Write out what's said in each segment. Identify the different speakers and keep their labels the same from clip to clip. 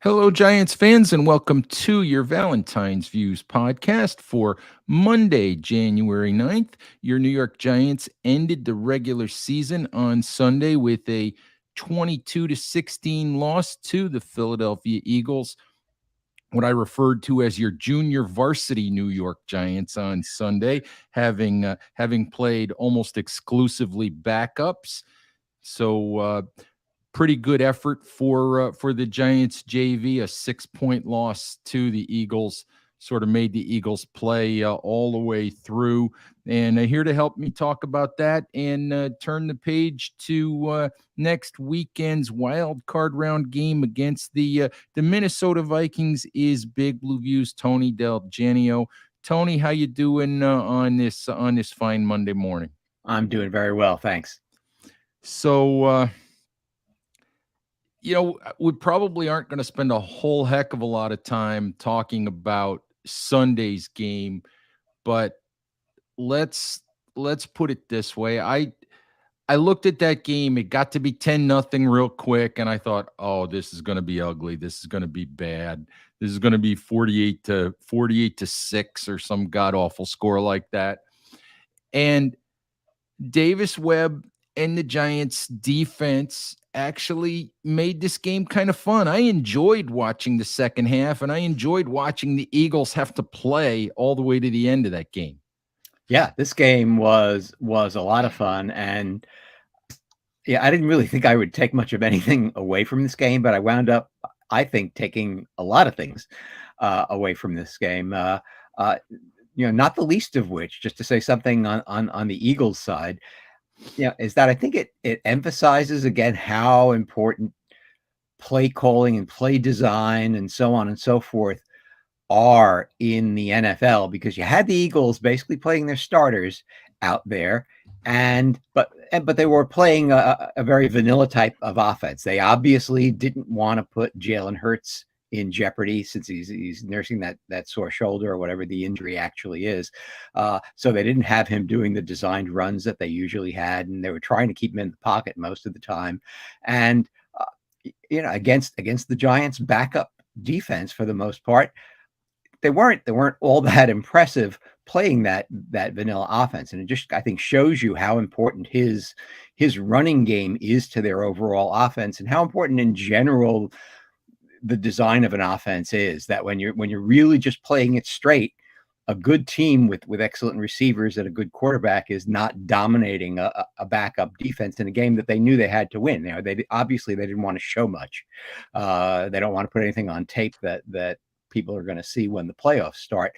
Speaker 1: Hello, Giants fans, and welcome to your Valentine's Views podcast for Monday, January 9th. Your New York Giants ended the regular season on Sunday with a 22-16 loss to the Philadelphia Eagles, what I referred to as your junior varsity New York Giants on Sunday, having played almost exclusively backups. So, pretty good effort for the Giants JV. A 6-point loss to the Eagles sort of made the Eagles play all the way through. And here to help me talk about that and turn the page to next weekend's wild card round game against the Minnesota Vikings is Big Blue View's Tony DelGenio. Tony, how you doing on this fine Monday morning?
Speaker 2: I'm doing very well, thanks.
Speaker 1: So, we probably aren't going to spend a whole heck of a lot of time talking about Sunday's game, but let's put it this way. I looked at that game. It got to be 10-0 real quick, and I thought, oh, this is going to be ugly. This is going to be bad. This is going to be 48-6 or some god awful score like that. And Davis Webb and the Giants defense actually made this game kind of fun. I enjoyed watching the second half, and I enjoyed watching the Eagles have to play all the way to the end of that game.
Speaker 2: Yeah, this game was a lot of fun, and I didn't really think I would take much of anything away from this game, but I wound up, I think, taking a lot of things away from this game. Not the least of which, just to say something on the Eagles side, is that I think it emphasizes again how important play calling and play design and so on and so forth are in the NFL, because you had the Eagles basically playing their starters out there, but they were playing a very vanilla type of offense. They obviously didn't want to put Jalen Hurts in jeopardy since he's nursing that sore shoulder or whatever the injury actually is. So they didn't have him doing the designed runs that they usually had, and they were trying to keep him in the pocket most of the time. And against the Giants' backup defense for the most part, they weren't all that impressive playing that vanilla offense. And it just, I think, shows you how important his running game is to their overall offense, and how important in general the design of an offense is. That when you're really just playing it straight, a good team with excellent receivers and a good quarterback is not dominating a backup defense in a game that they knew they had to win. They obviously they didn't want to show much. They don't want to put anything on tape that people are going to see when the playoffs start.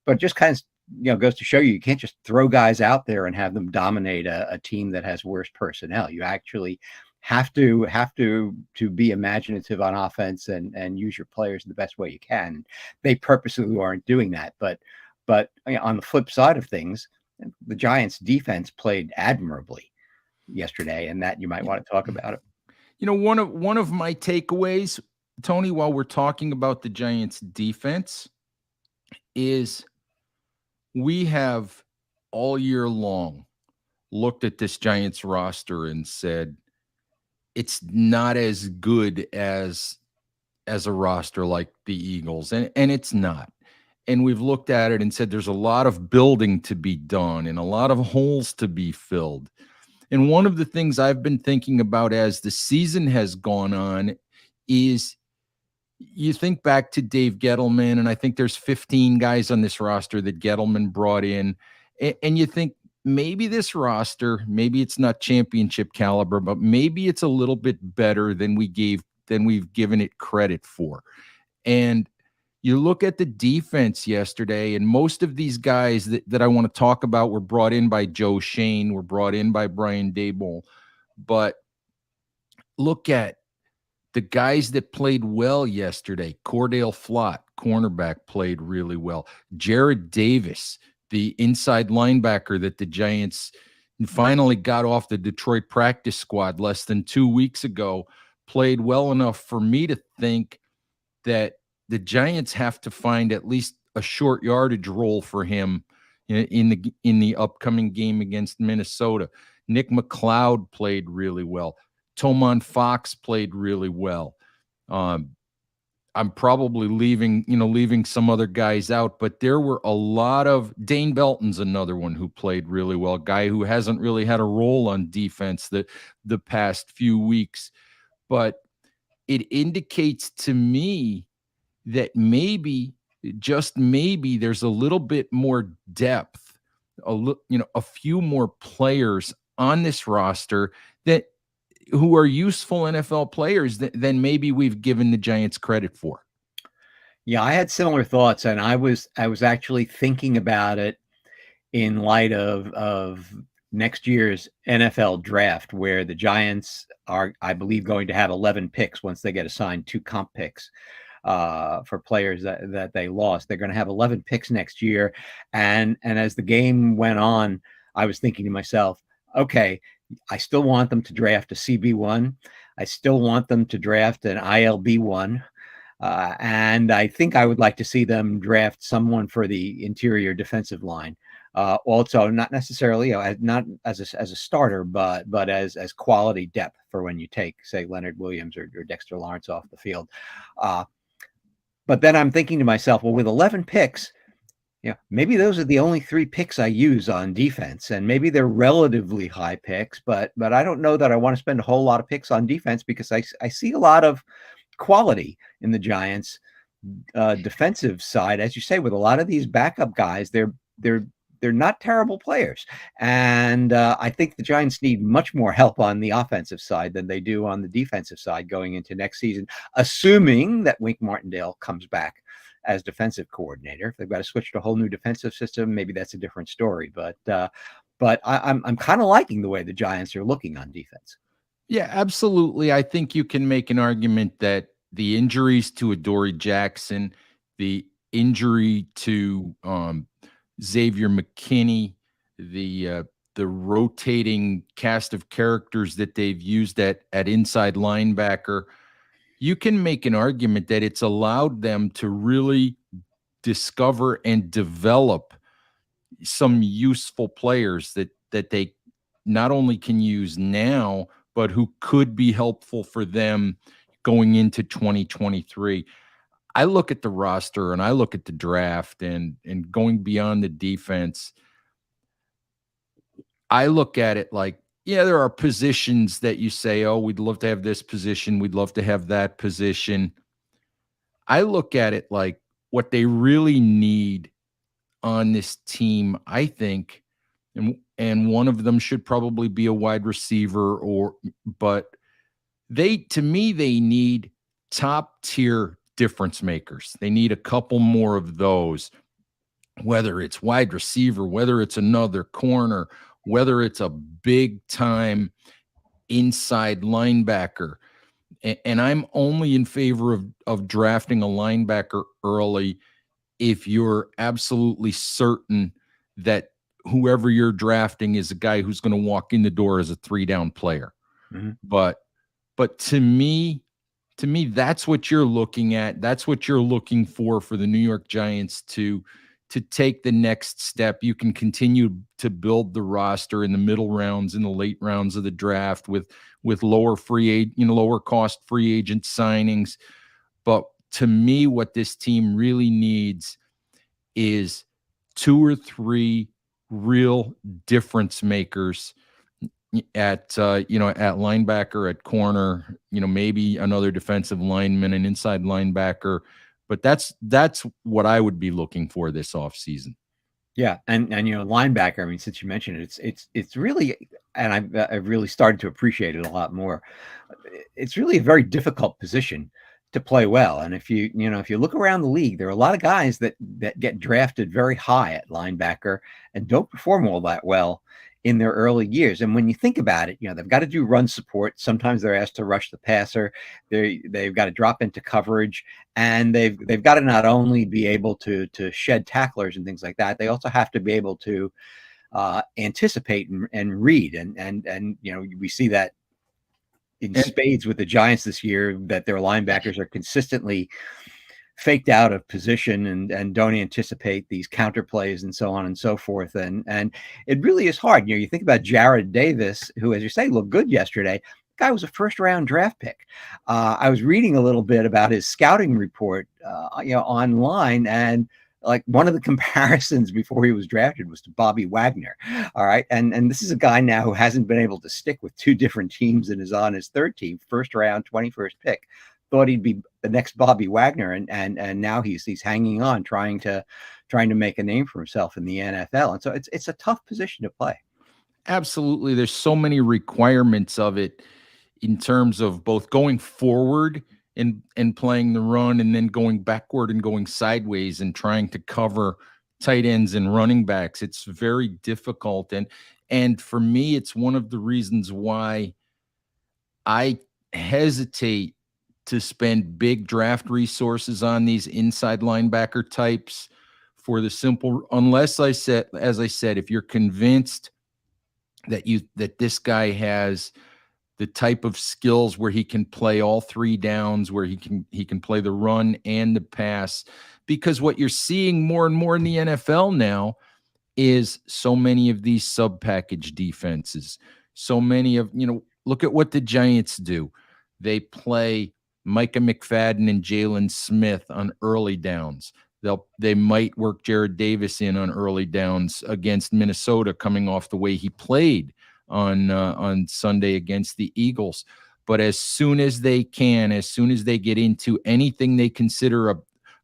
Speaker 2: But just kind of goes to show you can't just throw guys out there and have them dominate a team that has worse personnel. You actually have to be imaginative on offense and use your players the best way you can. They purposely aren't doing that. But on the flip side of things, the Giants defense played admirably yesterday, and that you might want to talk about it.
Speaker 1: One of my takeaways, Tony, while we're talking about the Giants defense, is we have all year long looked at this Giants roster and said it's not as good as a roster like the Eagles, and it's not. And we've looked at it and said there's a lot of building to be done and a lot of holes to be filled. And one of the things I've been thinking about as the season has gone on is you think back to Dave Gettleman, and I think there's 15 guys on this roster that Gettleman brought in, and you think maybe this roster, maybe it's not championship caliber, but maybe it's a little bit better than we've given it credit for. And you look at the defense yesterday, and most of these guys that I want to talk about were brought in by Joe Shane, were brought in by Brian Daboll. But look at the guys that played well yesterday. Cordale Flott, cornerback, played really well. Jared Davis, the inside linebacker that the Giants finally got off the Detroit practice squad less than 2 weeks ago, played well enough for me to think that the Giants have to find at least a short yardage role for him in the upcoming game against Minnesota. Nick McLeod played really well. Tomon Fox played really well. I'm probably leaving some other guys out, but there were a lot of Dane Belton's another one who played really well, guy who hasn't really had a role on defense the past few weeks, but it indicates to me that maybe, just maybe, there's a little bit more depth, a few more players on this roster that who are useful NFL players than maybe we've given the Giants credit for.
Speaker 2: Yeah, I had similar thoughts, and I was actually thinking about it in light of next year's NFL draft, where the Giants are, I believe, going to have 11 picks once they get assigned 2 comp picks for players that they lost. They're going to have 11 picks next year, and as the game went on, I was thinking to myself, okay, I still want them to draft a CB1. I still want them to draft an ILB1. And I think I would like to see them draft someone for the interior defensive line. Also, not necessarily, not as a starter, but as quality depth for when you take, say, Leonard Williams or Dexter Lawrence off the field. But then I'm thinking to myself, well, with 11 picks, maybe those are the only 3 picks I use on defense, and maybe they're relatively high picks, but I don't know that I want to spend a whole lot of picks on defense, because I see a lot of quality in the Giants defensive side, as you say, with a lot of these backup guys. They're not terrible players, and I think the Giants need much more help on the offensive side than they do on the defensive side going into next season, assuming that Wink Martindale comes back as defensive coordinator. If they've got to switch to a whole new defensive system, maybe that's a different story. But I'm kind of liking the way the Giants are looking on defense.
Speaker 1: Yeah, absolutely. I think you can make an argument that the injuries to Adoree Jackson, the injury to Xavier McKinney, the rotating cast of characters that they've used at inside linebacker, you can make an argument that it's allowed them to really discover and develop some useful players that they not only can use now, but who could be helpful for them going into 2023. I look at the roster and I look at the draft and going beyond the defense, I look at it like, yeah, there are positions that you say, oh, we'd love to have this position, we'd love to have that position. I look at it like what they really need on this team, I think, and one of them should probably be a wide receiver, but to me, they need top tier difference makers. They need a couple more of those, whether it's wide receiver, whether it's another corner, whether it's a big time inside linebacker. And I'm only in favor of drafting a linebacker early if you're absolutely certain that whoever you're drafting is a guy who's going to walk in the door as a 3-down player.
Speaker 2: Mm-hmm.
Speaker 1: But to me, that's what you're looking at. That's what you're looking for the New York Giants to take the next step. You can continue to build the roster in the middle rounds, in the late rounds of the draft with lower cost free agent signings. But to me, what this team really needs is 2 or 3 real difference makers at linebacker, at corner, maybe another defensive lineman, an inside linebacker. But that's what I would be looking for this offseason.
Speaker 2: Yeah, and linebacker, I mean, since you mentioned it, it's really, and I've really started to appreciate it a lot more. It's really a very difficult position to play well. And if you look around the league, there are a lot of guys that get drafted very high at linebacker and don't perform all that well in their early years. And when you think about it, they've got to do run support. Sometimes they're asked to rush the passer. They've got to drop into coverage, and they've got to not only be able to shed tacklers and things like that, they also have to be able to anticipate and read. And we see that in spades with the Giants this year, that their linebackers are consistently faked out of position and don't anticipate these counter plays and so on and so forth. And it really is hard. You think about Jared Davis, who, as you say, looked good yesterday. guy was a first round draft pick. I was reading a little bit about his scouting report, online, and like one of the comparisons before he was drafted was to Bobby Wagner. All right. And this is a guy now who hasn't been able to stick with two different teams and is on his third team, first round, 21st pick. Thought he'd be the next Bobby Wagner, and now he's hanging on, trying to make a name for himself in the NFL. And so it's a tough position to play.
Speaker 1: Absolutely. There's so many requirements of it in terms of both going forward and playing the run, and then going backward and going sideways and trying to cover tight ends and running backs. It's very difficult. And for me, it's one of the reasons why I hesitate to spend big draft resources on these inside linebacker types, for the simple, unless as I said, if you're convinced that this guy has the type of skills where he can play all three downs, where he can play the run and the pass. Because what you're seeing more and more in the NFL now is so many of these sub package defenses. So many of, look at what the Giants do. They play Micah McFadden and Jalen Smith on early downs. They might work Jared Davis in on early downs against Minnesota, coming off the way he played on Sunday against the Eagles. But as soon as they get into anything they consider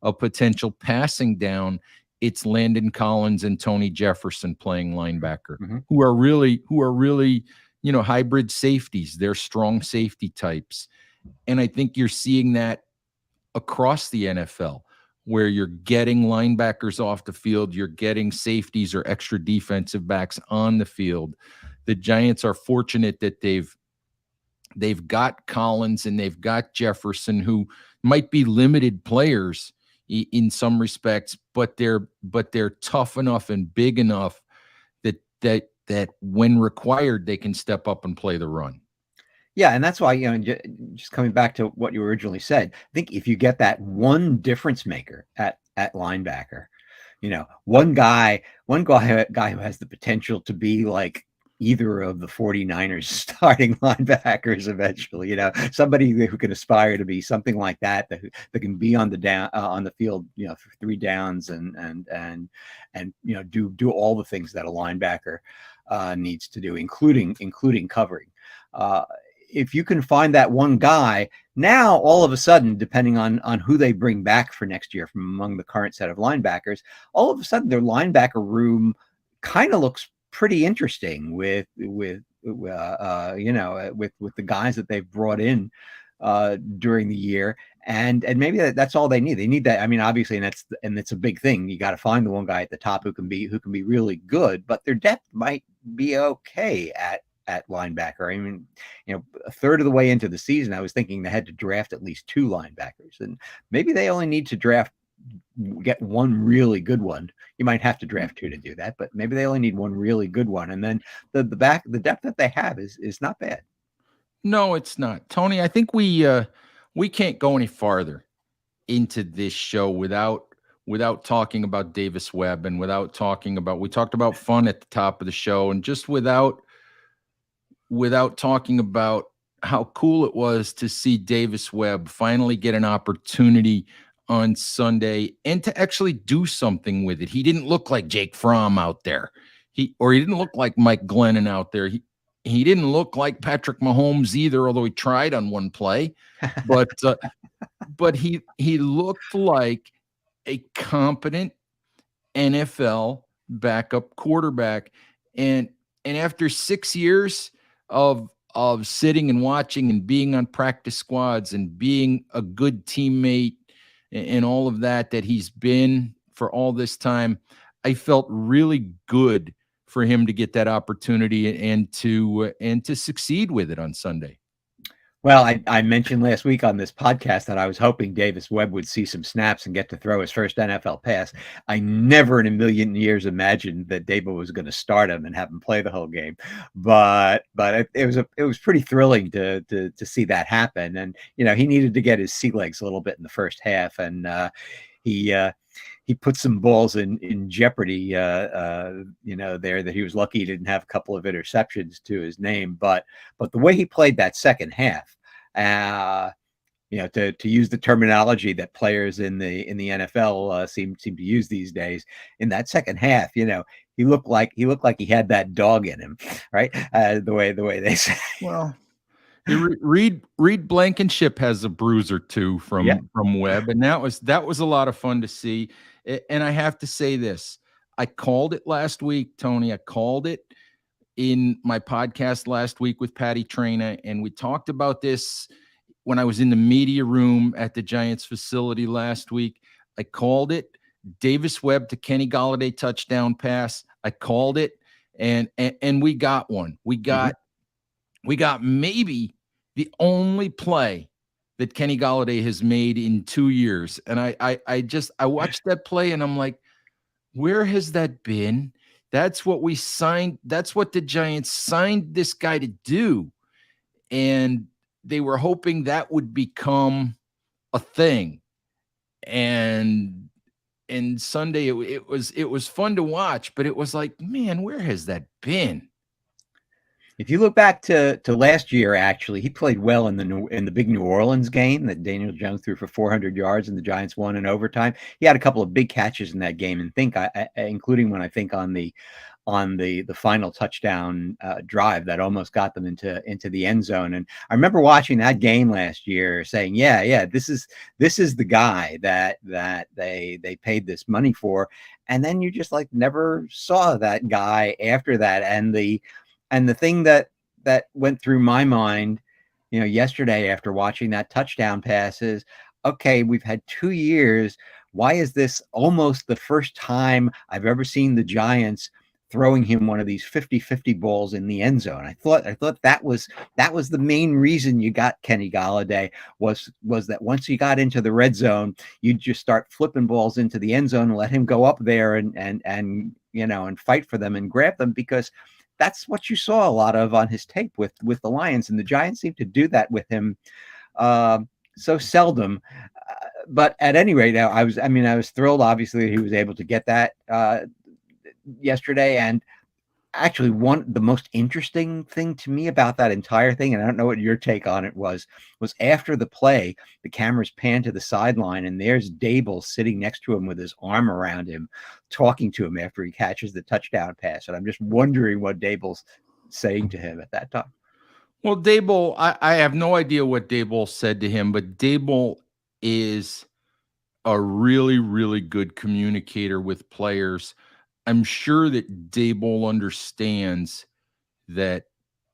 Speaker 1: a potential passing down, it's Landon Collins and Tony Jefferson playing linebacker, who are really, hybrid safeties. They're strong safety types. And I think you're seeing that across the NFL, where you're getting linebackers off the field, you're getting safeties or extra defensive backs on the field. The Giants are fortunate that they've got Collins and they've got Jefferson, who might be limited players in some respects, but they're tough enough and big enough that when required, they can step up and play the run.
Speaker 2: Yeah, and that's why, just coming back to what you originally said, I think if you get that one difference maker at linebacker, one guy who has the potential to be like either of the 49ers starting linebackers eventually, somebody who can aspire to be something like that can be on the field, for three downs and do all the things that a linebacker needs to do, including covering. If you can find that one guy, now all of a sudden, depending on who they bring back for next year from among the current set of linebackers, all of a sudden their linebacker room kind of looks pretty interesting with the guys that they've brought in during the year, and maybe that's all they need. They need that. I mean, obviously, and it's a big thing. You got to find the one guy at the top who can be really good, but their depth might be okay at linebacker. I mean, a third of the way into the season, I was thinking they had to draft at least two linebackers, and maybe they only need to get one really good one. You might have to draft two to do that, but maybe they only need one really good one, and then the depth that they have is not bad.
Speaker 1: No, it's not, Tony. I think we can't go any farther into this show without talking about Davis Webb, and we talked about fun at the top of the show, and just without talking about how cool it was to see Davis Webb finally get an opportunity on Sunday and to actually do something with it. He didn't look like Jake Fromm out there. He didn't look like Mike Glennon out there. He didn't look like Patrick Mahomes either, although he tried on one play. But he looked like a competent NFL backup quarterback. And after 6 years of sitting and watching and being on practice squads and being a good teammate and all of that he's been for all this time, I felt really good for him to get that opportunity and to succeed with it on Sunday.
Speaker 2: Well, I mentioned last week on this podcast that I was hoping Davis Webb would see some snaps and get to throw his first NFL pass. I never in a million years imagined that Dabo was going to start him and have him play the whole game. But it was pretty thrilling to see that happen. And he needed to get his sea legs a little bit in the first half, and he put some balls in jeopardy, there, that he was lucky he didn't have a couple of interceptions to his name. But the way he played that second half, to use the terminology that players in the NFL seem to use these days, in that second half, he looked like he had that dog in him, right? The way they say.
Speaker 1: Well, Reed Blankenship has a bruise or two from Webb, and that was a lot of fun to see. And I have to say this: I called it last week, Tony. I called it in my podcast last week with Patty Traina, and we talked about this when I was in the media room at the Giants facility last week. I called it. Davis Webb to Kenny Golladay touchdown pass. I called it, and we got one. We got maybe the only play that Kenny Golladay has made in 2 years. And I watched that play and I'm like, where has that been? That's what we signed. That's what the Giants signed this guy to do. And they were hoping that would become a thing. And Sunday it was fun to watch, but it was like, man, where has that been?
Speaker 2: If you look back to last year, actually, he played well in the big New Orleans game that Daniel Jones threw for 400 yards and the Giants won in overtime. He had a couple of big catches in that game, and including when I think on the final touchdown drive that almost got them into the end zone. And I remember watching that game last year, saying, "Yeah, this is the guy that they paid this money for." And then you just like never saw that guy after that, and the thing that went through my mind, yesterday after watching that touchdown pass is, okay, we've had 2 years. Why is this almost the first time I've ever seen the Giants throwing him one of these 50-50 balls in the end zone? I thought that was the main reason you got Kenny Golladay, was that once you got into the red zone, you'd just start flipping balls into the end zone and let him go up there and fight for them and grab them, because that's what you saw a lot of on his tape with the Lions, and the Giants seem to do that with him so seldom. But at any rate, I was thrilled, obviously, that he was able to get that yesterday. And actually, the most interesting thing to me about that entire thing, and I don't know what your take on it was after the play, the cameras pan to the sideline, and there's Dable sitting next to him with his arm around him, talking to him after he catches the touchdown pass. And I'm just wondering what Dable's saying to him at that time.
Speaker 1: Well, Dable, I have no idea what Dable said to him, but Dable is a really, really good communicator with players. I'm sure that Dable understands that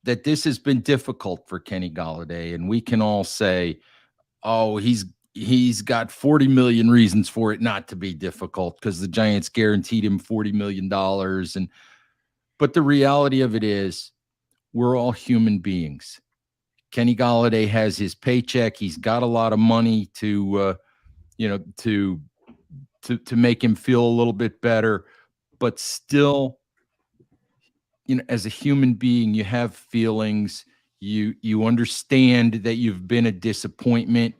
Speaker 1: this has been difficult for Kenny Golladay, and we can all say, oh, he's got 40 million reasons for it not to be difficult because the Giants guaranteed him $40 million. But the reality of it is, we're all human beings. Kenny Golladay has his paycheck. He's got a lot of money to make him feel a little bit better, but still, as a human being, you have feelings. You understand that you've been a disappointment,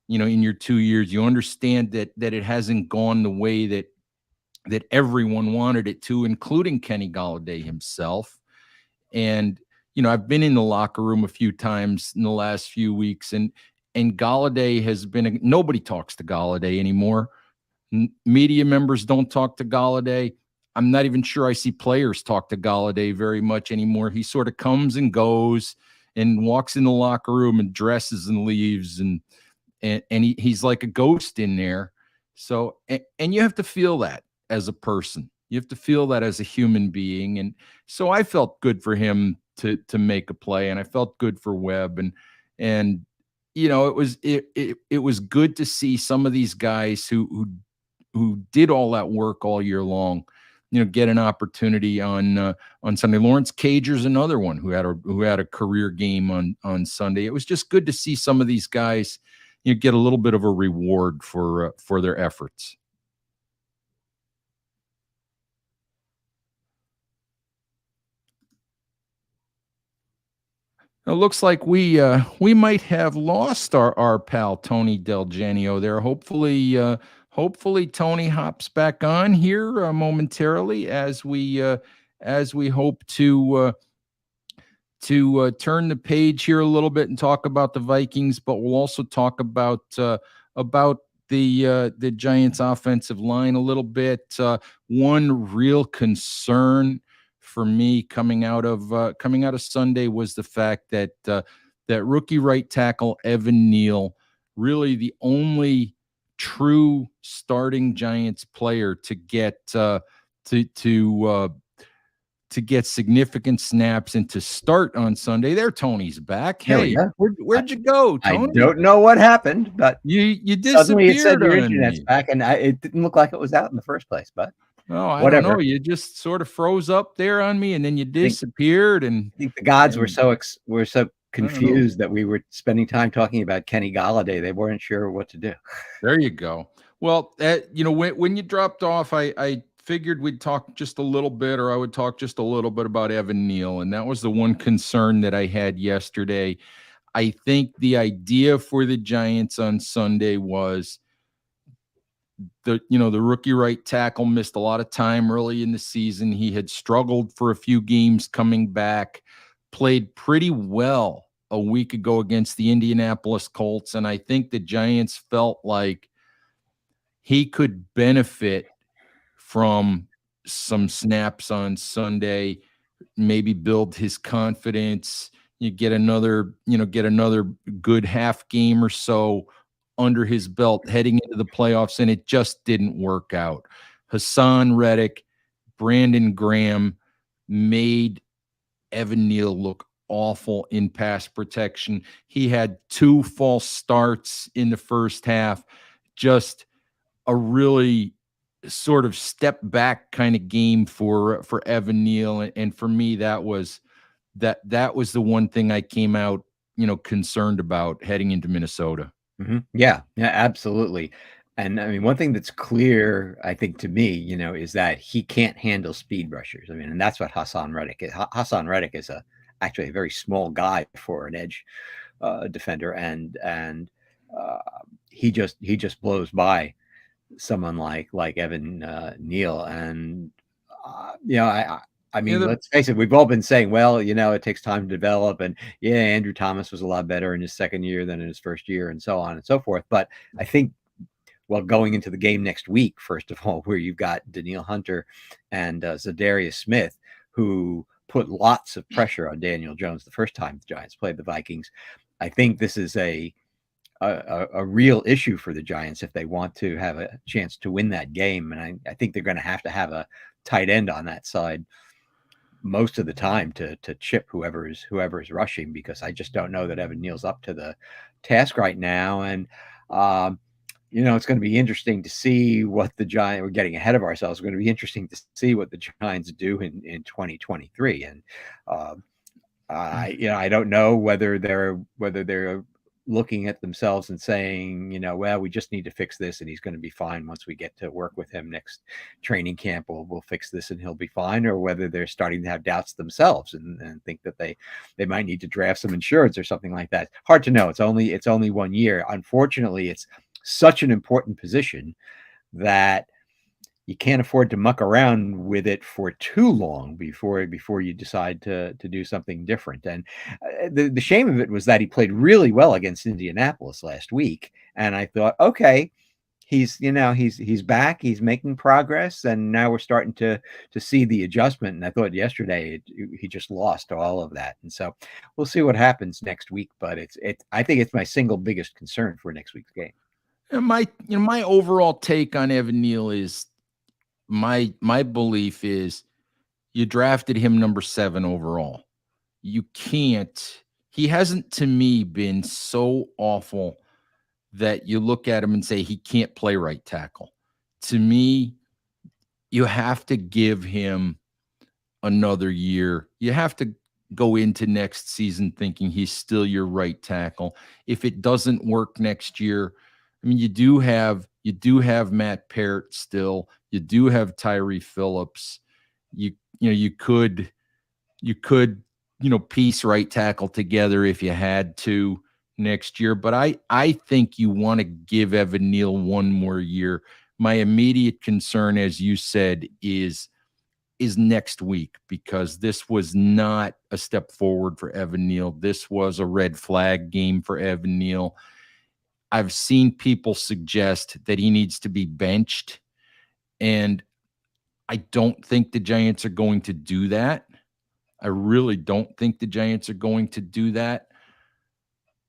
Speaker 1: in your 2 years. You understand that it hasn't gone the way that everyone wanted it to, including Kenny Golladay himself. And, I've been in the locker room a few times in the last few weeks, and Golladay has been nobody talks to Golladay anymore. Media members don't talk to Golladay. I'm not even sure I see players talk to Golladay very much anymore. He sort of comes and goes and walks in the locker room and dresses and leaves, and he's like a ghost in there. So, and you have to feel that as a person. You have to feel that as a human being. And so I felt good for him to make a play, and I felt good for Webb, and it was good to see some of these guys who did all that work all year long, get an opportunity on Sunday. Lawrence Cager's another one who had a career game on Sunday. It was just good to see some of these guys, get a little bit of a reward for their efforts. It looks like we might have lost our pal Tony DelGenio there. Hopefully hopefully Tony hops back on here momentarily as we hope to turn the page here a little bit and talk about the Vikings, but we'll also talk about the Giants' offensive line a little bit. One real concern for me coming out of Sunday was the fact that that rookie right tackle Evan Neal, really the only true starting Giants player to get to get significant snaps and to start on Sunday. There, Tony's back.
Speaker 2: There we
Speaker 1: Hey,
Speaker 2: go.
Speaker 1: where'd you go,
Speaker 2: I
Speaker 1: Tony?
Speaker 2: don't know what happened, but
Speaker 1: You
Speaker 2: suddenly it said
Speaker 1: disappeared
Speaker 2: your
Speaker 1: on
Speaker 2: internet's
Speaker 1: me.
Speaker 2: back, and it didn't look like it was out in the first place. But
Speaker 1: Oh, I don't
Speaker 2: whatever.
Speaker 1: know. You just sort of froze up there on me, and then you
Speaker 2: I think,
Speaker 1: disappeared. And
Speaker 2: I think the gods were
Speaker 1: and
Speaker 2: so
Speaker 1: I don't know.
Speaker 2: confused that we were spending time talking about Kenny Golladay. They weren't sure what to do.
Speaker 1: There you go. Well, when you dropped off, I figured we'd talk just a little bit, or I would talk just a little bit about Evan Neal, and that was the one concern that I had yesterday. I think the idea for the Giants on Sunday was the rookie right tackle missed a lot of time early in the season. He had struggled for a few games coming back, played pretty well a week ago against the Indianapolis Colts, and I think the Giants felt like he could benefit from some snaps on Sunday, maybe build his confidence. You get another good half game or so under his belt heading into the playoffs, and it just didn't work out. Hassan Reddick, Brandon Graham made Evan Neal look awful in pass protection. He had 2 false starts in the first half. Just a really sort of step back kind of game for Evan Neal, and for me that was the one thing I came out concerned about heading into Minnesota.
Speaker 2: Mm-hmm. Yeah, absolutely. And I mean, one thing that's clear, I think, to me, is that he can't handle speed rushers. I mean, and that's what Hassan Reddick is. Hassan Reddick is actually a very small guy for an edge defender, and he just blows by someone like Evan Neal. And I mean, let's face it, we've all been saying, well, it takes time to develop, and Andrew Thomas was a lot better in his second year than in his first year, and so on and so forth. But I think, well, going into the game next week, first of all, where you've got Danielle Hunter and Zadarius Smith, who put lots of pressure on Daniel Jones the first time the Giants played the Vikings, I think this is a real issue for the Giants if they want to have a chance to win that game. And I think they're going to have a tight end on that side most of the time to chip whoever's rushing, because I just don't know that Evan Neal's up to the task right now. And it's going to be interesting to see what the Giants, we're getting ahead of ourselves. It's going to be interesting to see what the Giants do in 2023. And I don't know whether they're looking at themselves and saying, well, we just need to fix this, and he's going to be fine once we get to work with him next training camp. We'll fix this and he'll be fine, or whether they're starting to have doubts themselves and think that they might need to draft some insurance or something like that. Hard to know. It's only 1 year. Unfortunately, it's such an important position that you can't afford to muck around with it for too long before you decide to do something different. And the shame of it was that he played really well against Indianapolis last week, and I thought, okay, he's back, he's making progress, and now we're starting to see the adjustment. And I thought yesterday he just lost all of that, and so we'll see what happens next week. But I think it's my single biggest concern for next week's game.
Speaker 1: And my overall take on Evan Neal is, my belief is, you drafted him number 7 overall. He hasn't, to me, been so awful that you look at him and say he can't play right tackle. To me, you have to give him another year. You have to go into next season thinking he's still your right tackle. If it doesn't work next year, I mean, you do have Matt Parrott still. You do have Tyree Phillips. You could piece right tackle together if you had to next year. But I think you want to give Evan Neal one more year My immediate concern, as you said, is next week, because this was not a step forward for Evan Neal. This was a red flag game for Evan Neal. I've seen people suggest that he needs to be benched, and I don't think the Giants are going to do that. I really don't think the Giants are going to do that.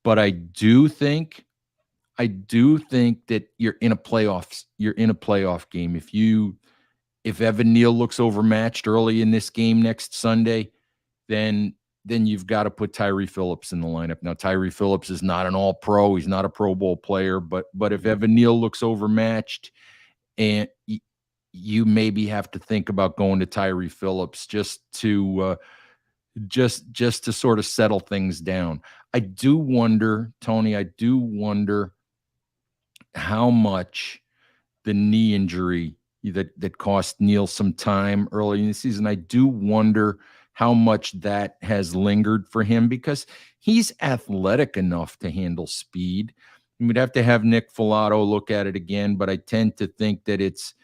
Speaker 1: But I do think that you're in a playoff game. If Evan Neal looks overmatched early in this game next Sunday, then you've got to put Tyree Phillips in the lineup. Now, Tyree Phillips is not an all-pro. He's not a Pro Bowl player, but if Evan Neal looks overmatched, and you maybe have to think about going to Tyree Phillips just to sort of settle things down. I do wonder, Tony, how much the knee injury that cost Neal some time early in the season, I do wonder how much that has lingered for him, because he's athletic enough to handle speed. We'd have to have Nick Filato look at it again, but I tend to think that it's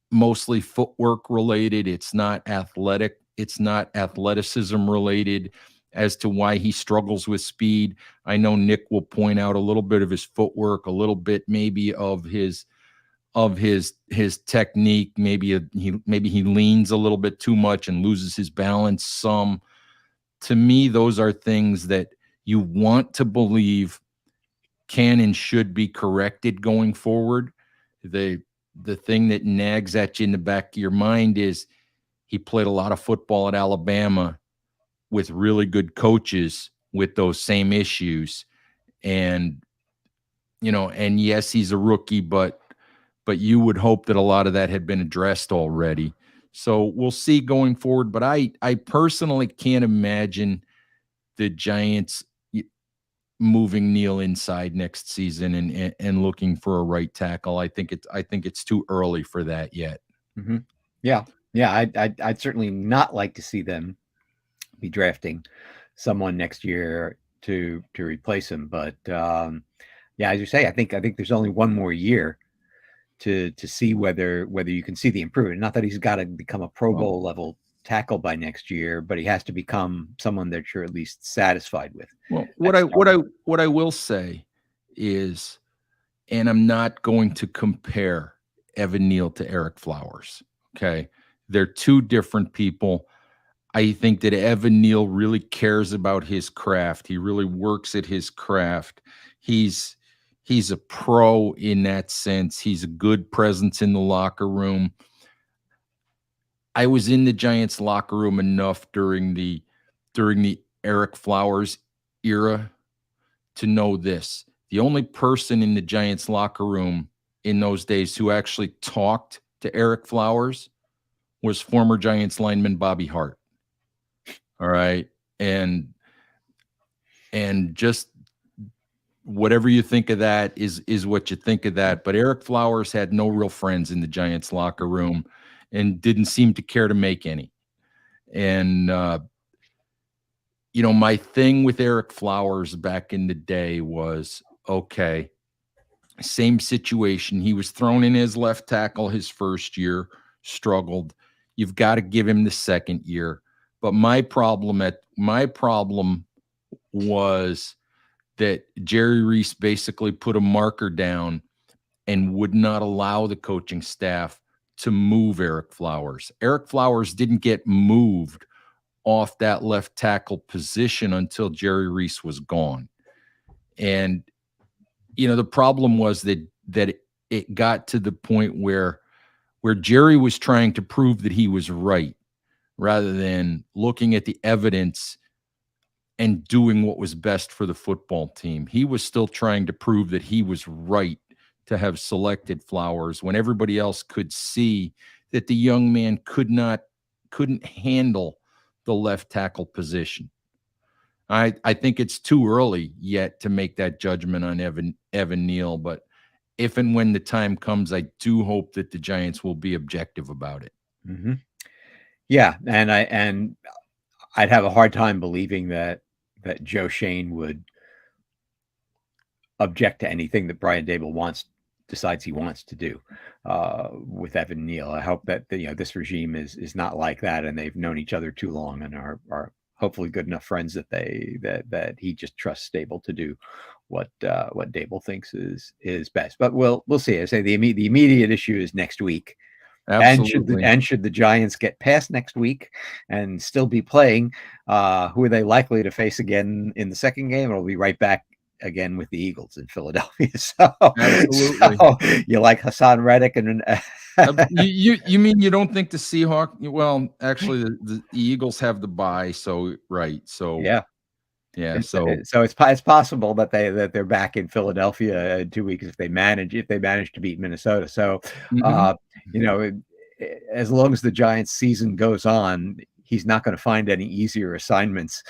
Speaker 1: mostly footwork related. It's not athleticism related as to why he struggles with speed. I know Nick will point out a little bit of his footwork, a little bit maybe of his technique. Maybe he leans a little bit too much and loses his balance some. To me, those are things that you want to believe can and should be corrected going forward. The thing that nags at you in the back of your mind is he played a lot of football at Alabama with really good coaches with those same issues. And, and yes, he's a rookie, but you would hope that a lot of that had been addressed already. So we'll see going forward. But I personally can't imagine the Giants moving Neal inside next season and looking for a right tackle. I think it's too early for that yet.
Speaker 2: Mm-hmm. Yeah. I'd certainly not like to see them be drafting someone next year to replace him. But as you say, I think there's only one more year to see whether you can see the improvement. Not that he's got to become a Pro Bowl level tackle by next year, but he has to become someone that you're at least satisfied with.
Speaker 1: Well, what I will say is, and I'm not going to compare Evan Neal to Eric Flowers. Okay, they're two different people. I think that Evan Neal really cares about his craft. He really works at his craft. He's a pro in that sense. He's a good presence in the locker room. I was in the Giants locker room enough during the Eric Flowers era to know this. The only person in the Giants locker room in those days who actually talked to Eric Flowers was former Giants lineman Bobby Hart. All right. And just whatever you think of that is what you think of that. But Eric Flowers had no real friends in the Giants locker room and didn't seem to care to make any. And, my thing with Eric Flowers back in the day was, okay, same situation. He was thrown in as left tackle his first year, struggled. You've got to give him the second year. But my problem was that Jerry Reese basically put a marker down and would not allow the coaching staff to move Eric Flowers. Eric Flowers didn't get moved off that left tackle position until Jerry Reese was gone. And, the problem was that it got to the point where Jerry was trying to prove that he was right, rather than looking at the evidence and doing what was best for the football team. He was still trying to prove that he was right to have selected Flowers when everybody else could see that the young man couldn't handle the left tackle position. I think it's too early yet to make that judgment on Evan Neal, but if and when the time comes, I do hope that the Giants will be objective about it.
Speaker 2: Mm-hmm. Yeah, and I'd have a hard time believing that Joe Shane would object to anything that Brian Daboll wants decides he wants to do with Evan Neal. I hope that this regime is not like that, and they've known each other too long and are hopefully good enough friends that that he just trusts Dable to do what Dable thinks is best. But we'll see. I say the immediate issue is next week.
Speaker 1: Absolutely.
Speaker 2: And should the Giants get past next week and still be playing, who are they likely to face again in the second game? It'll be right back again with the Eagles in Philadelphia.
Speaker 1: Absolutely.
Speaker 2: So you like Hassan Reddick and
Speaker 1: you mean you don't think the Seahawks? Well, actually, the Eagles have the bye, so right. So
Speaker 2: yeah.
Speaker 1: So
Speaker 2: it's possible that they're back in Philadelphia in 2 weeks if they manage to beat Minnesota. So as long as the Giants season goes on, he's not going to find any easier assignments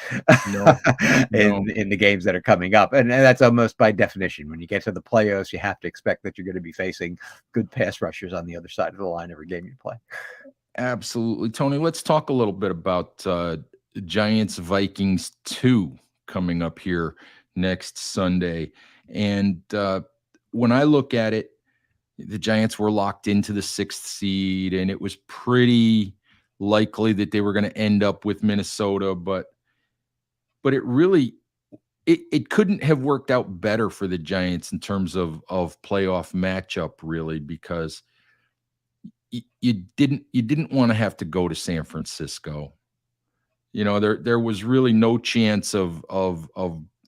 Speaker 1: no.
Speaker 2: in the games that are coming up. And that's almost by definition. When you get to the playoffs, you have to expect that you're going to be facing good pass rushers on the other side of the line every game you play.
Speaker 1: Absolutely. Tony, let's talk a little bit about Giants Vikings 2 coming up here next Sunday. And when I look at it, the Giants were locked into the 6th seed, and it was pretty likely that they were going to end up with Minnesota, but it really it couldn't have worked out better for the Giants in terms of playoff matchup, really, because you didn't want to have to go to San Francisco. There was really no chance of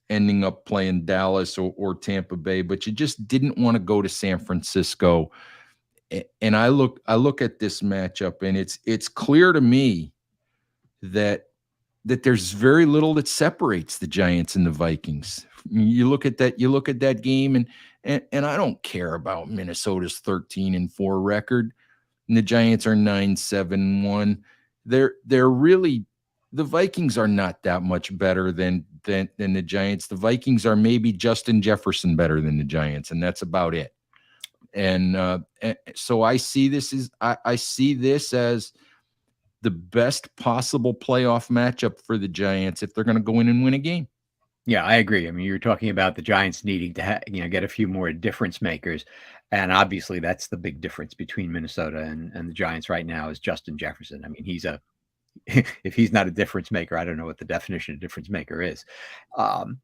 Speaker 1: ending up playing Dallas or Tampa Bay, but you just didn't want to go to San Francisco. And I look at this matchup, and it's clear to me that there's very little that separates the Giants and the Vikings. You look at that game, and I don't care about Minnesota's 13-4 record, and the Giants are 9-7-1. They're really, the Vikings are not that much better than the Giants. The Vikings are maybe Justin Jefferson better than the Giants, and that's about it. And so I see this as the best possible playoff matchup for the Giants if they're going to go in and win a game.
Speaker 2: Yeah, I agree. I mean, you're talking about the Giants needing to get a few more difference makers, and obviously that's the big difference between Minnesota and the Giants right now is Justin Jefferson. I mean, if he's not a difference maker, I don't know what the definition of difference maker is. On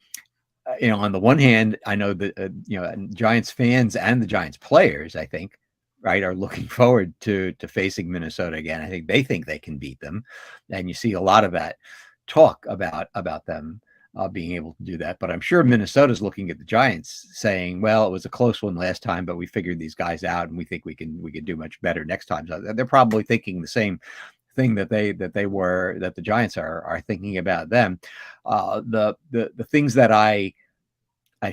Speaker 2: the one hand, I know that Giants fans and the Giants players, I think, right, are looking forward to facing Minnesota again. I think they can beat them, and you see a lot of that talk about them being able to do that. But I'm sure Minnesota's looking at the Giants saying, well, it was a close one last time, but we figured these guys out, and we think we can do much better next time. So they're probably thinking the same thing that the Giants are thinking about them. The things that I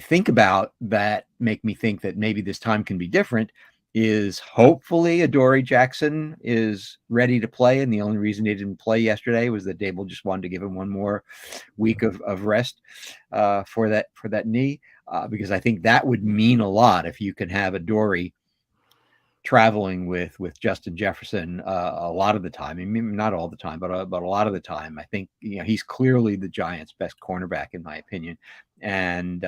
Speaker 2: think about that make me think that maybe this time can be different is hopefully Adoree Jackson is ready to play. And the only reason he didn't play yesterday was that Dable just wanted to give him one more week of rest for that knee, because I think that would mean a lot if you can have Adoree traveling with Justin Jefferson a lot of the time. I mean, not all the time, but a lot of the time. I think he's clearly the Giants' best cornerback in my opinion, and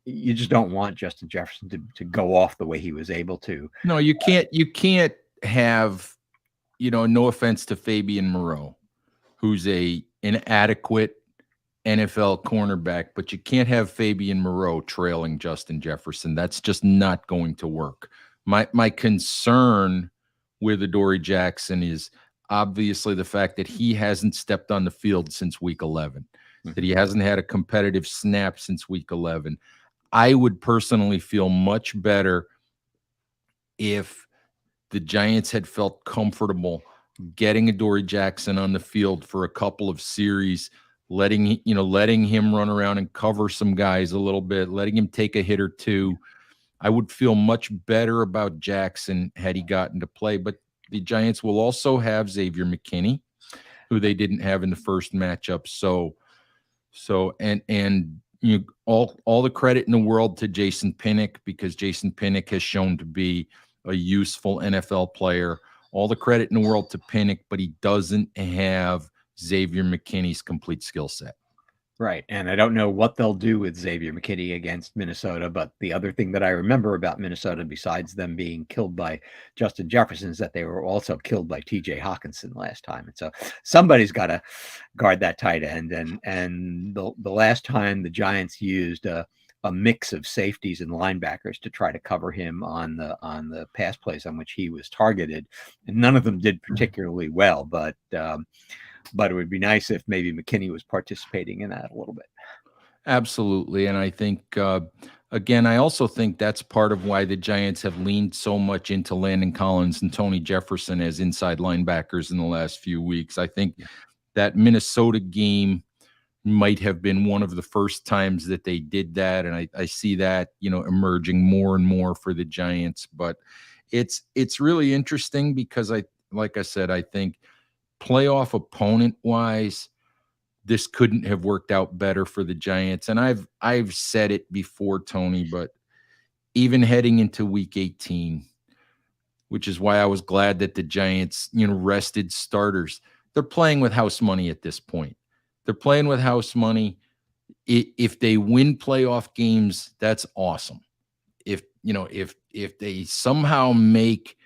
Speaker 2: you just don't want Justin Jefferson to go off the way he was able to.
Speaker 1: No, you can't have, no offense to Fabian Moreau, who's an inadequate NFL cornerback, but you can't have Fabian Moreau trailing Justin Jefferson. That's just not going to work. My concern with Adoree Jackson is obviously the fact that he hasn't stepped on the field since week 11, that he hasn't had a competitive snap since week 11. I would personally feel much better if the Giants had felt comfortable getting Adoree Jackson on the field for a couple of series, letting him run around and cover some guys a little bit, letting him take a hit or two. I would feel much better about Jackson had he gotten to play. But the Giants will also have Xavier McKinney, who they didn't have in the first matchup. All the credit in the world to Jason Pinnock, because Jason Pinnock has shown to be a useful NFL player. All the credit in the world to Pinnock, but he doesn't have Xavier McKinney's complete skill set.
Speaker 2: Right. And I don't know what they'll do with Xavier McKinney against Minnesota. But the other thing that I remember about Minnesota, besides them being killed by Justin Jefferson, is that they were also killed by TJ Hawkinson last time. And so somebody's got to guard that tight end. And the last time the Giants used a mix of safeties and linebackers to try to cover him on the pass plays on which he was targeted, and none of them did particularly well. But it would be nice if maybe McKinney was participating in that a little bit.
Speaker 1: Absolutely. And I think, again, I also think that's part of why the Giants have leaned so much into Landon Collins and Tony Jefferson as inside linebackers in the last few weeks. I think that Minnesota game might have been one of the first times that they did that. And I see that, emerging more and more for the Giants. But it's really interesting because like I said, I think playoff opponent wise, this couldn't have worked out better for the Giants. And I've said it before, Tony, but even heading into week 18, which is why I was glad that the Giants, rested starters. They're playing with house money at this point. They're playing with house money. If they win playoff games, that's awesome. If they somehow make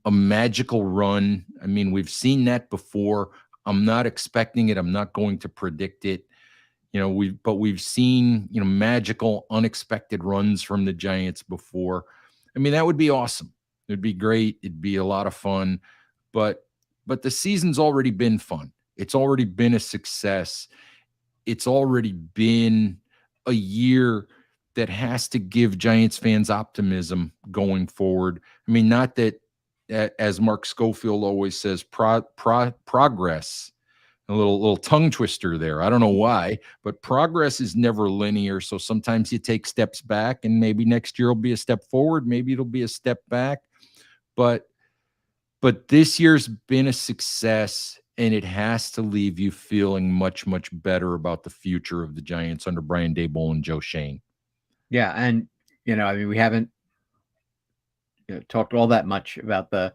Speaker 1: a magical run, I mean, we've seen that before. I'm not expecting it. I'm not going to predict it. We've seen, magical, unexpected runs from the Giants before. I mean, that would be awesome. It'd be great. It'd be a lot of fun. But the season's already been fun. It's already been a success. It's already been a year that has to give Giants fans optimism going forward. I mean, not that, as Mark Schofield always says, progress. A little tongue twister there. I don't know why, but progress is never linear. So sometimes you take steps back, and maybe next year will be a step forward. Maybe it'll be a step back. But this year's been a success, and it has to leave you feeling much, much better about the future of the Giants under Brian Daboll and Joe Schoen.
Speaker 2: Yeah, and I mean, we haven't talked all that much about the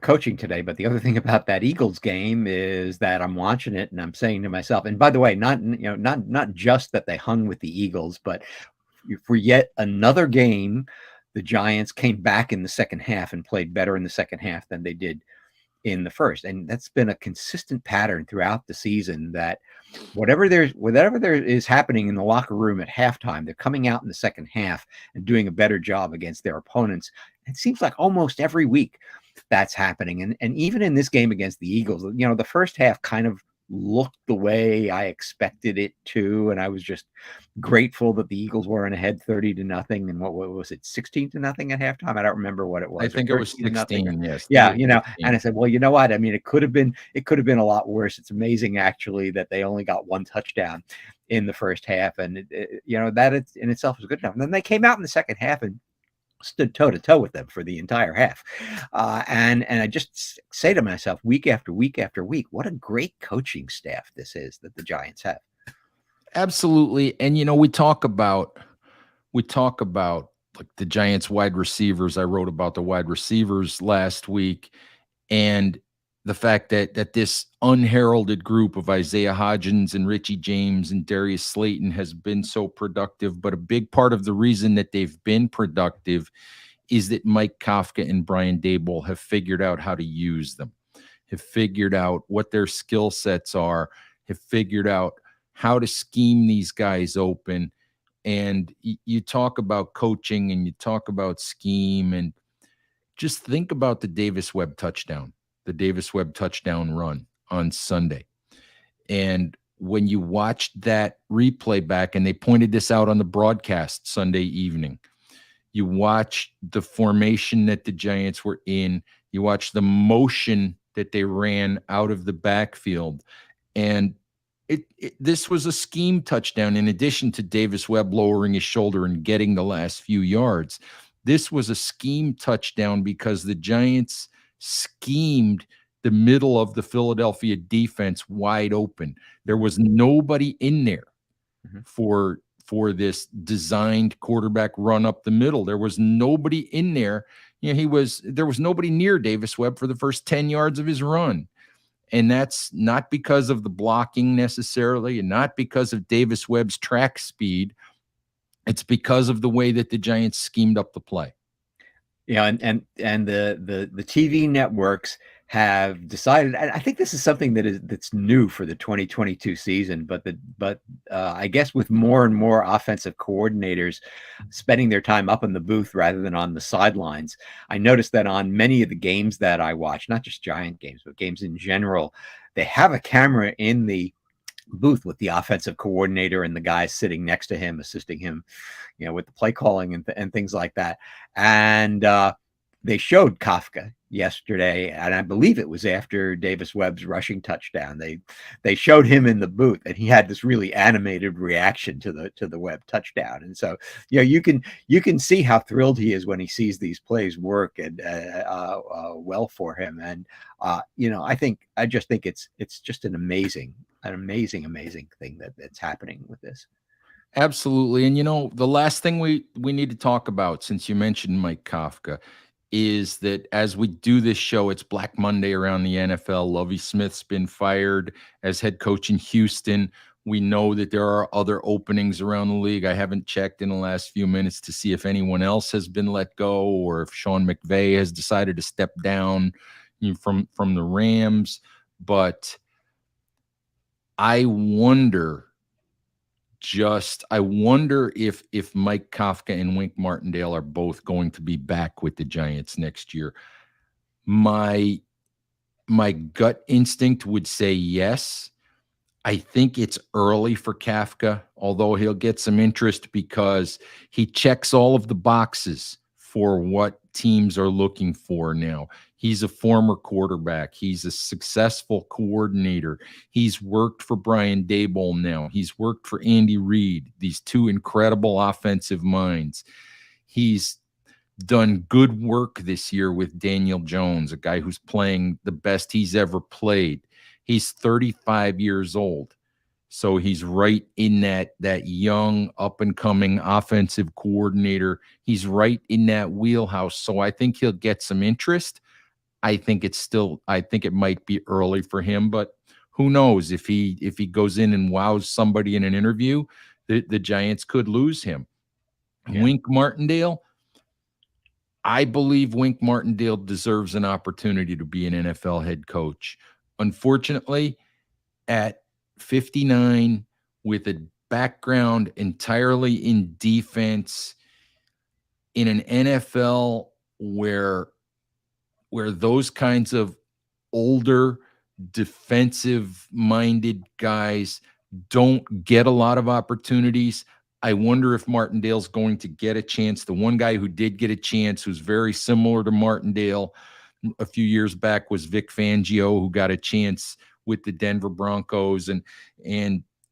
Speaker 2: coaching today, but the other thing about that Eagles game is that I'm watching it and I'm saying to myself, and by the way, not just that they hung with the Eagles, but for yet another game, the Giants came back in the second half and played better in the second half than they did in the first. And that's been a consistent pattern throughout the season, that whatever there is happening in the locker room at halftime, they're coming out in the second half and doing a better job against their opponents. It seems like almost every week that's happening. And even in this game against the Eagles, the first half kind of looked the way I expected it to. And I was just grateful that the Eagles weren't ahead 30-0. And what was it, 16-0 at halftime? I don't remember what it was.
Speaker 1: I think it was 16. Yes.
Speaker 2: Yeah. And I said, well, you know what? I mean, it could have been a lot worse. It's amazing actually that they only got one touchdown in the first half. And that in itself was good enough. And then they came out in the second half and stood toe to toe with them for the entire half. And I just say to myself, week after week after week, what a great coaching staff this is that the Giants have.
Speaker 1: Absolutely. And, we talk about like the Giants wide receivers. I wrote about the wide receivers last week, and the fact that this unheralded group of Isaiah Hodgins and Richie James and Darius Slayton has been so productive. But a big part of the reason that they've been productive is that Mike Kafka and Brian Daboll have figured out how to use them, have figured out what their skill sets are, have figured out how to scheme these guys open. And you talk about coaching and you talk about scheme, and just think about the Davis Webb touchdown run on Sunday. And when you watched that replay back, and they pointed this out on the broadcast Sunday evening, you watch the formation that the Giants were in, you watch the motion that they ran out of the backfield, and this was a scheme touchdown. In addition to Davis Webb lowering his shoulder and getting the last few yards, this was a scheme touchdown because the Giants schemed the middle of the Philadelphia defense wide open. There was nobody in there for this designed quarterback run up the middle. There was nobody in there. There was nobody near Davis Webb for the first 10 yards of his run. And that's not because of the blocking necessarily, and not because of Davis Webb's track speed. It's because of the way that the Giants schemed up the play.
Speaker 2: Yeah, and the TV networks have decided. And I think this is something that's new for the 2022 season. But I guess with more and more offensive coordinators spending their time up in the booth rather than on the sidelines, I noticed that on many of the games that I watch, not just Giant games, but games in general, they have a camera in the booth with the offensive coordinator and the guys sitting next to him, assisting him, with the play calling and things like that. And they showed Kafka yesterday, and I believe it was after Davis Webb's rushing touchdown. They showed him in the booth, and he had this really animated reaction to the Webb touchdown. And so, you can see how thrilled he is when he sees these plays work and well for him. And I just think it's just an amazing thing that's happening with this.
Speaker 1: Absolutely. And the last thing we need to talk about, since you mentioned Mike Kafka, is that as we do this show, it's Black Monday around the NFL. Lovie Smith's been fired as head coach in Houston. We know that there are other openings around the league. I haven't checked in the last few minutes to see if anyone else has been let go or if Sean McVay has decided to step down from the Rams. But I wonder if Mike Kafka and Wink Martindale are both going to be back with the Giants next year. My gut instinct would say yes. I think it's early for Kafka, although he'll get some interest because he checks all of the boxes for what teams are looking for now. He's a former quarterback. He's a successful coordinator. He's worked for Brian Daboll now. He's worked for Andy Reid, these two incredible offensive minds. He's done good work this year with Daniel Jones, a guy who's playing the best he's ever played. He's 35 years old. So he's right in that young, up-and-coming offensive coordinator. He's right in that wheelhouse. So I think he'll get some interest. I think it might be early for him, but who knows? If he goes in and wows somebody in an interview, the Giants could lose him. Yeah. Wink Martindale, I believe Wink Martindale deserves an opportunity to be an NFL head coach. Unfortunately, at 59, with a background entirely in defense, in an NFL where those kinds of older defensive-minded guys don't get a lot of opportunities, I wonder if Martindale's going to get a chance. The one guy who did get a chance, who's very similar to Martindale a few years back, was Vic Fangio, who got a chance with the Denver Broncos. And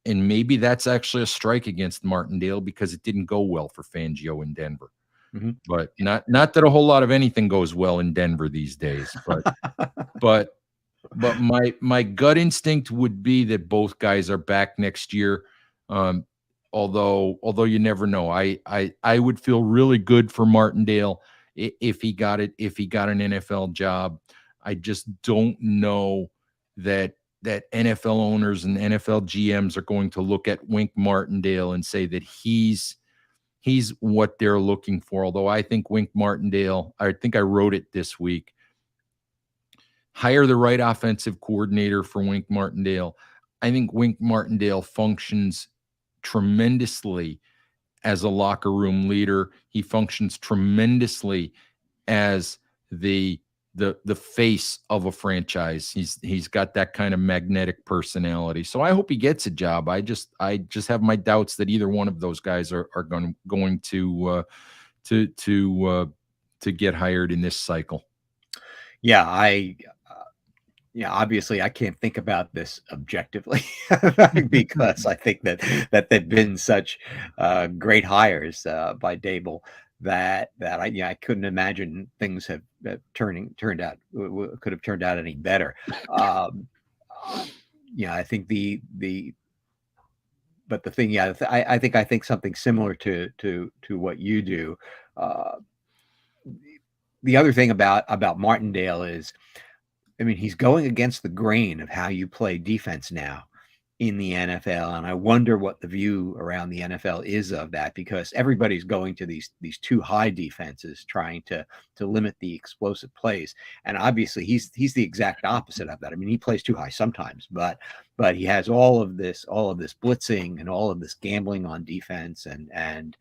Speaker 1: maybe that's actually a strike against Martindale because it didn't go well for Fangio in Denver. Mm-hmm. But not that a whole lot of anything goes well in Denver these days. But my gut instinct would be that both guys are back next year. Although you never know. I would feel really good for Martindale if he got an NFL job. I just don't know that NFL owners and NFL GMs are going to look at Wink Martindale and say that he's what they're looking for. Although I think Wink Martindale, I think I wrote it this week, hire the right offensive coordinator for Wink Martindale. I think Wink Martindale functions tremendously as a locker room leader. He functions tremendously as the face of a franchise. He's got that kind of magnetic personality. So I hope he gets a job. I just have my doubts that either one of those guys are going to get hired in this cycle.
Speaker 2: Yeah, obviously I can't think about this objectively because I think that they've been such great hires by Daboll that I couldn't imagine things have turned out could have turned out any better. I think but the thing, I think something similar to what you do. The other thing about Martindale is I mean, he's going against the grain of how you play defense now in the NFL, and I wonder what the view around the NFL is of that, because everybody's going to these too high defenses, trying to limit the explosive plays, and obviously he's the exact opposite of that. I mean, he plays too high sometimes, but he has all of this blitzing and all of this gambling on defense, and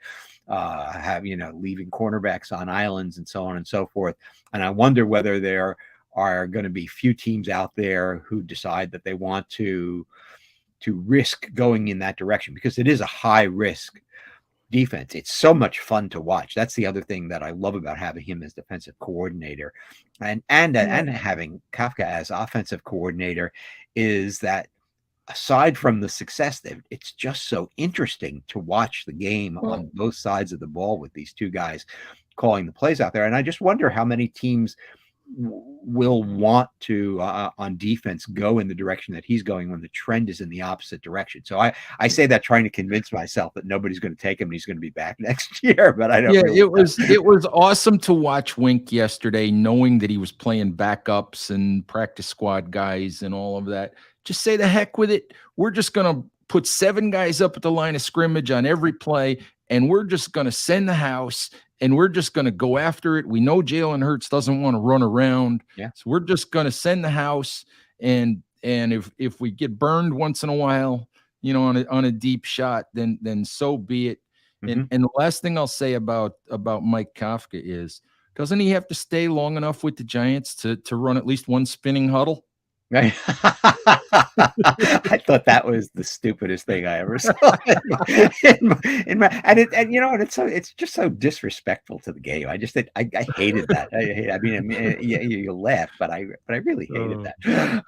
Speaker 2: have, leaving cornerbacks on islands and so on and so forth. And I wonder whether there are going to be few teams out there who decide that they want to risk going in that direction, because it is a high risk defense. It's so much fun to watch. That's the other thing that I love about having him as defensive coordinator, and having Kafka as offensive coordinator, is that aside from the success, it's just so interesting to watch the game on both sides of the ball with these two guys calling the plays out there. And I just wonder how many teams will want to on defense go in the direction that he's going when the trend is in the opposite direction. So I say that trying to convince myself that nobody's going to take him and he's going to be back next year, but I don't.
Speaker 1: Yeah, it was awesome to watch Wink yesterday, knowing that he was playing backups and practice squad guys and all of that. Just say the heck with it. We're just going to put 7 guys up at the line of scrimmage on every play, and we're just going to send the house, and we're just going to go after it. We know Jalen Hurts doesn't want to run around.
Speaker 2: Yeah.
Speaker 1: So we're just going to send the house. And if we get burned once in a while, on a deep shot, then so be it.
Speaker 2: Mm-hmm.
Speaker 1: And the last thing I'll say about Mike Kafka is, doesn't he have to stay long enough with the Giants to run at least one spinning huddle?
Speaker 2: I thought that was the stupidest thing I ever saw. It's just so disrespectful to the game. I hated that. I mean, you laugh, but I really hated that.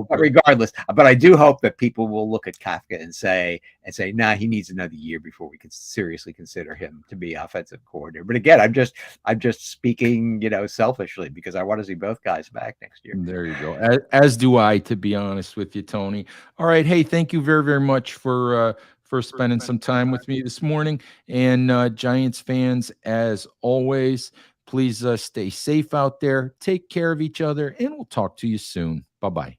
Speaker 2: But regardless, but I do hope that people will look at Kafka and say, nah, he needs another year before we can seriously consider him to be offensive coordinator. But again, I'm just speaking, selfishly, because I want to see both guys back next year.
Speaker 1: There you go. As do I, to be honest with you, Tony. All right. Hey, thank you very, very much for spending some time with me this morning. And Giants fans, as always, please stay safe out there. Take care of each other, and we'll talk to you soon. Bye-bye.